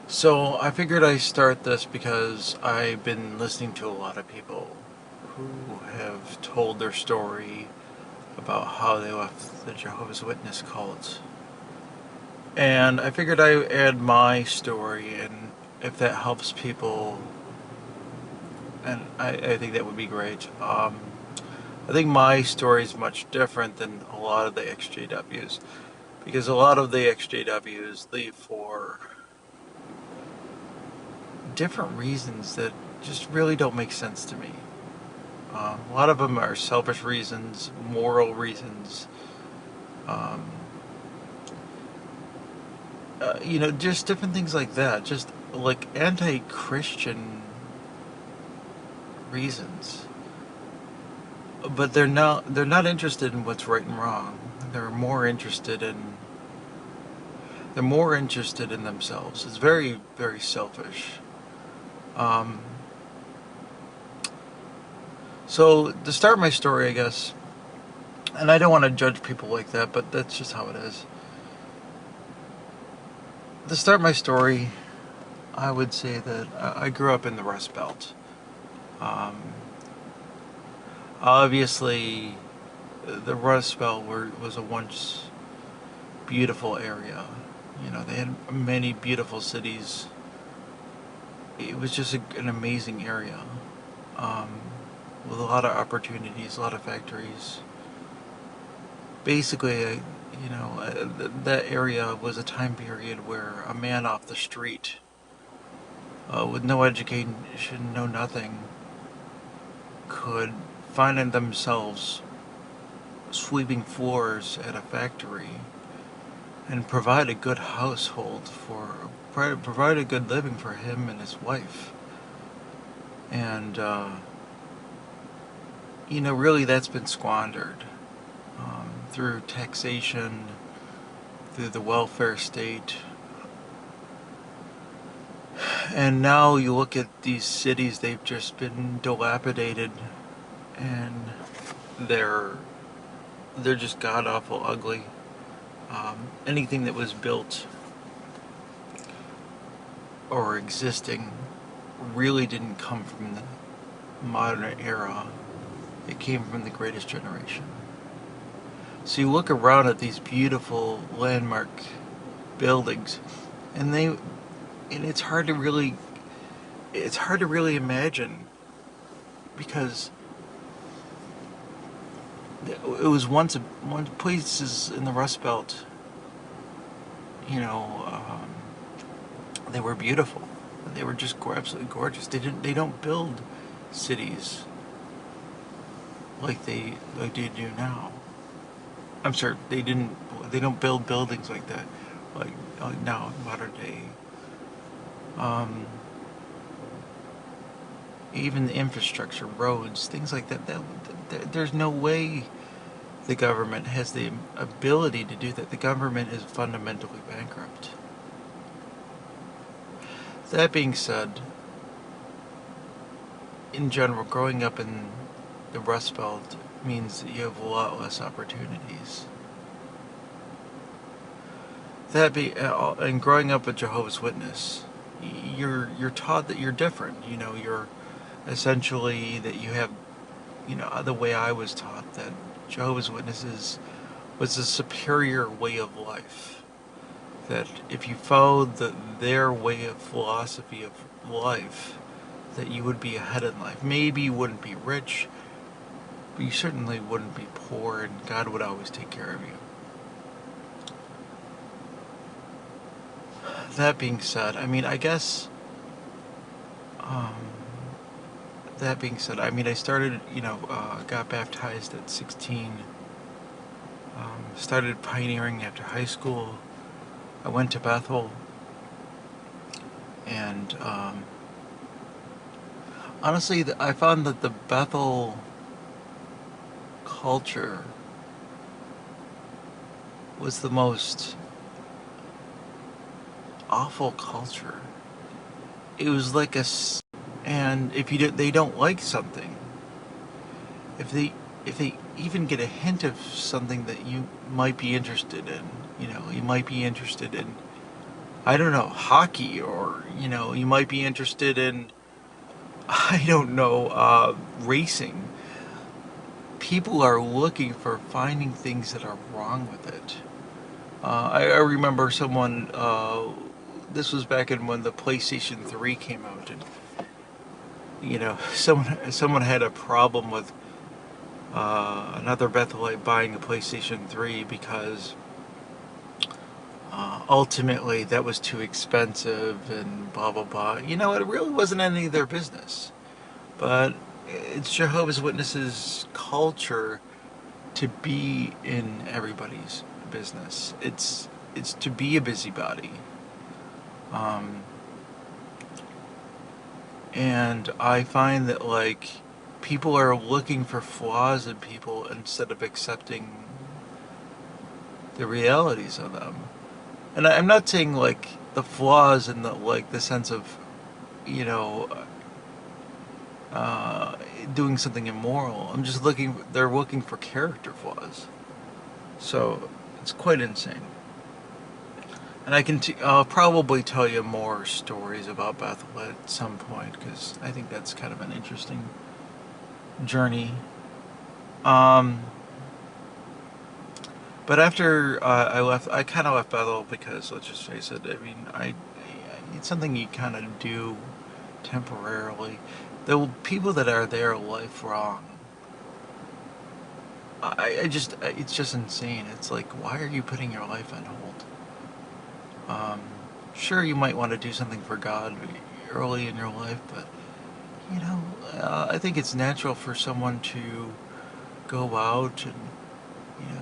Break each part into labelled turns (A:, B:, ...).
A: So I figured I'd start this because I've been listening to a lot of people who have told their story about how they left the Jehovah's Witness cult. And I figured I'd add my story, and if that helps people, and I think that would be great. I think my story is much different than a lot of the XJWs, because a lot of the XJWs leave for different reasons that just really don't make sense to me. A lot of them are selfish reasons, moral reasons, um, just different things like that. Just like anti-Christian reasons. But they're not interested in what's right and wrong. They're more interested in they're more interested in themselves. It's very, very selfish. Um, so to start my story, I guess, and I don't want to judge people like that, but that's just how it is. To start my story, I would say that I grew up in the Rust Belt. Um, Obviously, the Rust Belt was a once beautiful area. They had many beautiful cities. It was just an amazing area, um, with a lot of opportunities, a lot of factories. Basically, that area was a time period where a man off the street, with no education, no nothing, could find themselves sweeping floors at a factory and provide a good household provide a good living for him and his wife. And really that's been squandered, through taxation, through the welfare state. And now you look at these cities, they've just been dilapidated, and they're they're just god awful ugly. Anything that was built or existing really didn't come from the modern era. It came from the greatest generation. So you look around at these beautiful landmark buildings, and it's hard to really imagine, because it was one places in the Rust Belt. You know, they were beautiful. They were just absolutely gorgeous. They don't build cities like they do now. I'm sorry, they don't build buildings like that, like now in modern day. Um, Even the infrastructure, roads, things like that. There's no way the government has the ability to do that. The government is fundamentally bankrupt. That being said, in general, growing up in the Rust Belt means that you have a lot less opportunities. And growing up a Jehovah's Witness, you're taught that you're different. You're essentially that you have, the way I was taught, that Jehovah's Witnesses was a superior way of life. That if you followed their way of philosophy of life, that you would be ahead in life. Maybe you wouldn't be rich, but you certainly wouldn't be poor, and God would always take care of you. That being said, I guess, um, I started, got baptized at 16, started pioneering after high school. I went to Bethel, and honestly, I found that the Bethel culture was the most awful culture. It was like and if they don't like something, if they even get a hint of something that you might be interested in, you might be interested in I don't know, hockey, or, you might be interested in, I don't know, racing. People are looking for finding things that are wrong with it. I remember someone, this was back in when the PlayStation 3 came out, and, someone had a problem with another Bethelite buying a PlayStation 3 because ultimately that was too expensive and blah blah blah. It really wasn't any of their business. But it's Jehovah's Witnesses culture to be in everybody's business. It's to be a busybody. Um, and I find that, like, people are looking for flaws in people instead of accepting the realities of them. And I'm not saying, like, the flaws in the sense of, you know doing something immoral. I'm just they're looking for character flaws. So it's quite insane. And I'll probably tell you more stories about Bethel at some point, because I think that's kind of an interesting journey. But after I kind of left Bethel because, let's just face it, I mean, it's something you kind of do temporarily. The people that are there lifelong, it's just insane. It's like, why are you putting your life on hold? Sure, you might want to do something for God early in your life, but, I think it's natural for someone to go out and,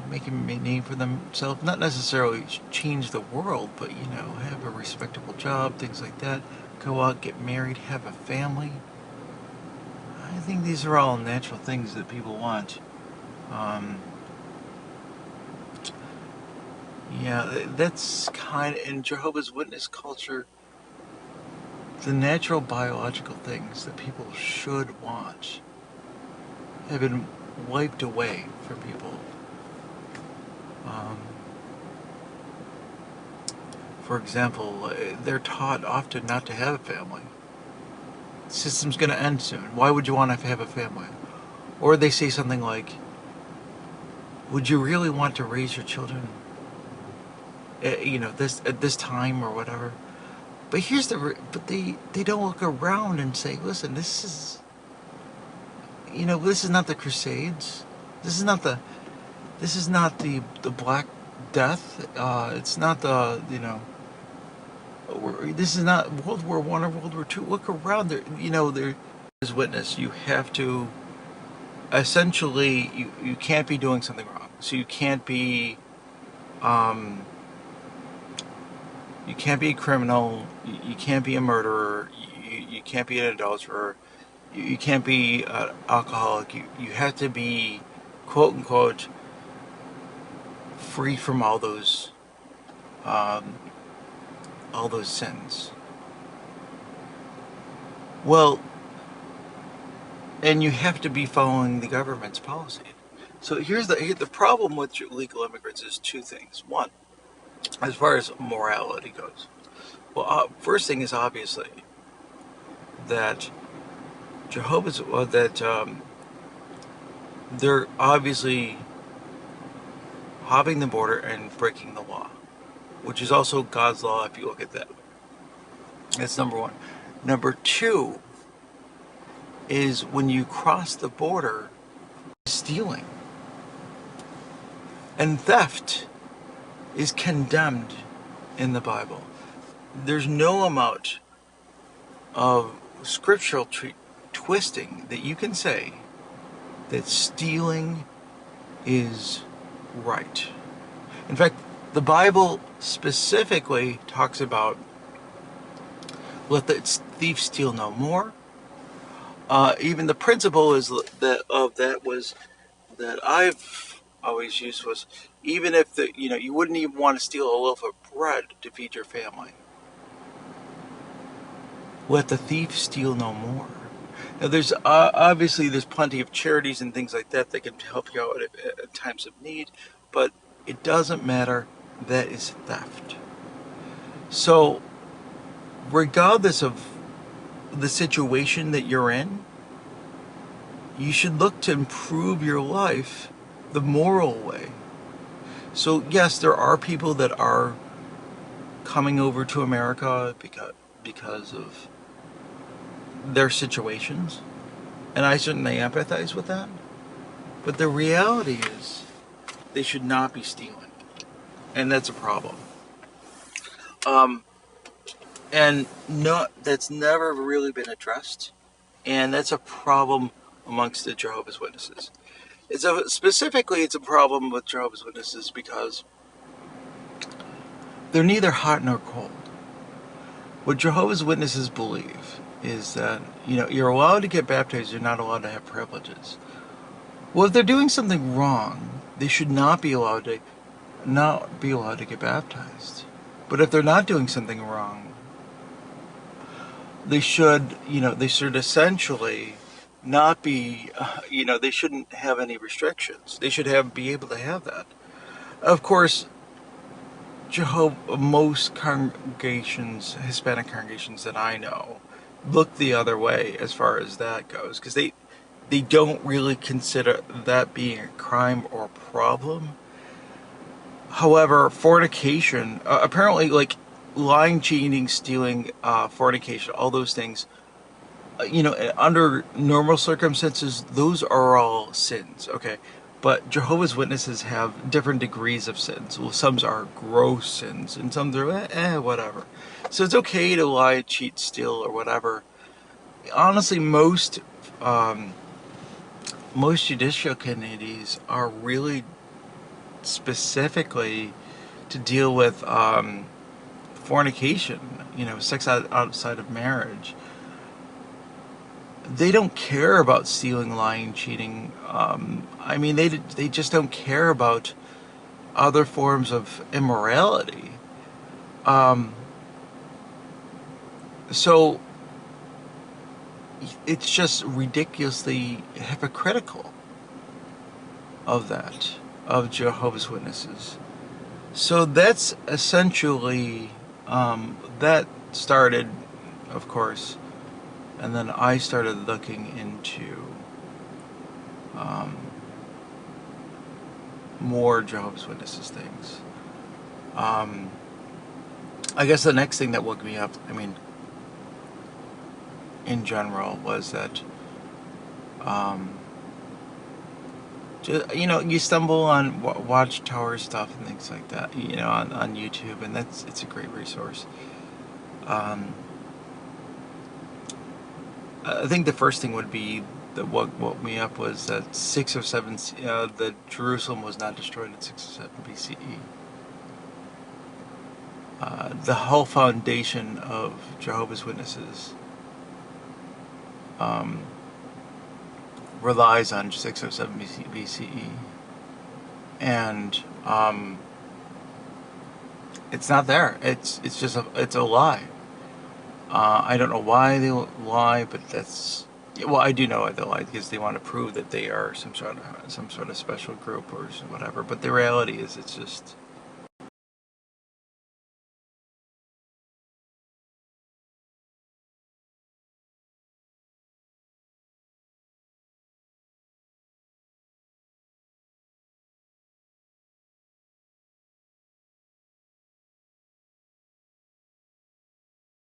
A: make a name for themselves. Not necessarily change the world, but, have a respectable job, things like that. Go out, get married, have a family. I think these are all natural things that people want. Yeah, that's kind of, in Jehovah's Witness culture, the natural biological things that people should want have been wiped away from people. For example, they're taught often not to have a family. The system's going to end soon. Why would you want to have a family? Or they say something like, would you really want to raise your children this at this time or whatever? But but they don't look around and say, listen, this is not the Crusades. This is not the Black Death. It's not this is not World War One or World War Two. Look around there. There is witness. You have to, essentially, you can't be doing something wrong. So you can't be a criminal. You can't be a murderer. You can't be an adulterer. You can't be an alcoholic. You have to be, quote unquote, free from all those sins. Well, and you have to be following the government's policy. So here's the problem with legal immigrants is two things. One, as far as morality goes. Well, first thing is obviously that they're obviously hopping the border and breaking the law, which is also God's law if you look at that. That's number one. Number two is when you cross the border, stealing. And theft is condemned in the Bible. There's no amount of scriptural twisting that you can say that stealing is right. In fact, the Bible specifically talks about let the thief steal no more. Even the principle is that I've always used was, even if you wouldn't even want to steal a loaf of bread to feed your family. Let the thief steal no more. Now, there's obviously there's plenty of charities and things like that can help you out at times of need, but it doesn't matter. That is theft. So, regardless of the situation that you're in, you should look to improve your life the moral way. So, yes, there are people that are coming over to America because of their situations, and I certainly empathize with that. But the reality is, they should not be stealing, and that's a problem. Um, and no, that's never really been addressed, and that's a problem amongst the Jehovah's Witnesses. Specifically, it's a problem with Jehovah's Witnesses because they're neither hot nor cold. What Jehovah's Witnesses believe is that, you're allowed to get baptized, you're not allowed to have privileges. Well, if they're doing something wrong, they should not be allowed to get baptized. But if they're not doing something wrong, they should essentially not be, they shouldn't have any restrictions. They should be able to have that. Of course, most congregations, Hispanic congregations that I know, look the other way as far as that goes, because they don't really consider that being a crime or problem. However, fornication, apparently, like lying, cheating, stealing, fornication, all those things, under normal circumstances, those are all sins, okay? But Jehovah's Witnesses have different degrees of sins. Well, some are gross sins, and some are whatever. So it's okay to lie, cheat, steal, or whatever. Honestly, um, most judicial committees are really specifically to deal with fornication, sex outside of marriage. They don't care about stealing, lying, cheating. They just don't care about other forms of immorality. Um, so it's just ridiculously hypocritical of Jehovah's Witnesses. So that's essentially, that started, of course, and then I started looking into more Jehovah's Witnesses things. I guess the next thing that woke me up, in general, was that, you stumble on Watchtower stuff and things like that, on YouTube, and it's a great resource. I think the first thing would be that what woke me up was that 607, that Jerusalem was not destroyed in 607 BCE. The whole foundation of Jehovah's Witnesses relies on 607 BCE, and it's not there. It's just it's a lie. I don't know why they lie, but I do know why they lie, because they want to prove that they are some sort of special group or whatever. But the reality is, it's just